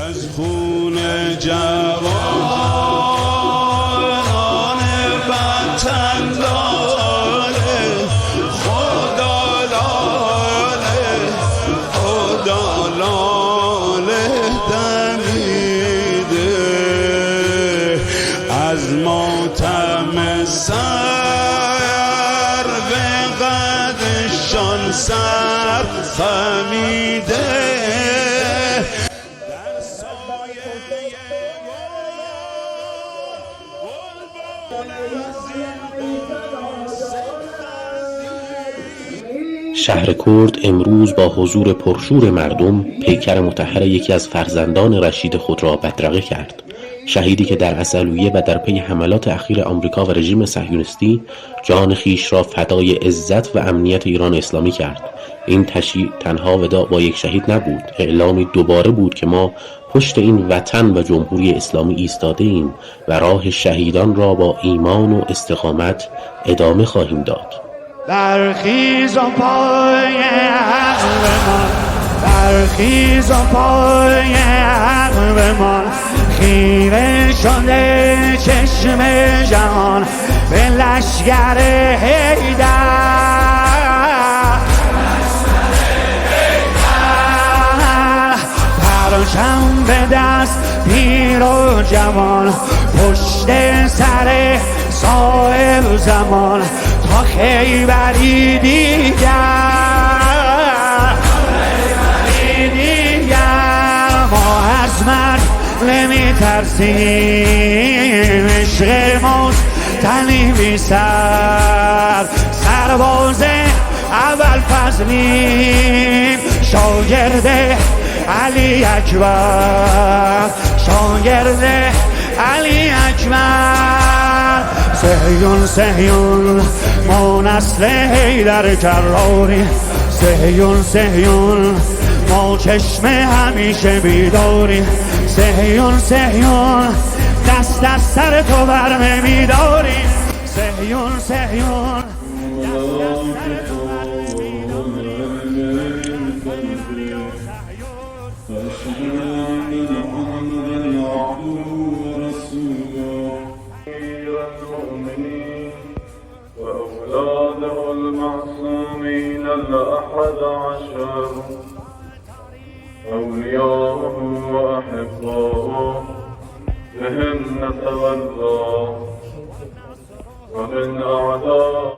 از خون جوانان وطن لاله خدا لاله خدا لاله دمیده از ماتم سر به قدشان سر خمیده شهر کرد امروز با حضور پرشور مردم پیکر مطهر یکی از فرزندان رشید خود را بدرقه کرد. شهیدی که در عسلویه و در پی حملات اخیر آمریکا و رژیم صهیونیستی جان خیش را فدای عزت و امنیت ایران اسلامی کرد. این تشییع تنها وداع با یک شهید نبود، اعلامی دوباره بود که ما پشت این وطن و جمهوری اسلامی ایستاده ایم و راه شهیدان را با ایمان و استقامت ادامه خواهیم داد. برخیز و پای عقلمان، برخیز و پای عقلمان، خیره شده چشم جهان به لشگر حیدر، پرچم به دست پیر و جوان، پشت سر صاحب زمان تا خیبری دیگر، ما از مرد نمی ترسیم، عشق مستنی بی سر، سرباز اول فضلیم، شاگرد علی اکبر، شاگرد علی اکبر. صهیون صهیون ما نسل حیدر کراری، صهیون صهیون ما چشم همیشه بیداری، صهیون صهیون دست از سر تو بر نمیداری، صهیون صهیون دست از سر تو بر وأولاده المعصومين الأحد عشر، أولياءه وأحباؤه بهم نتولى، ومن أعداء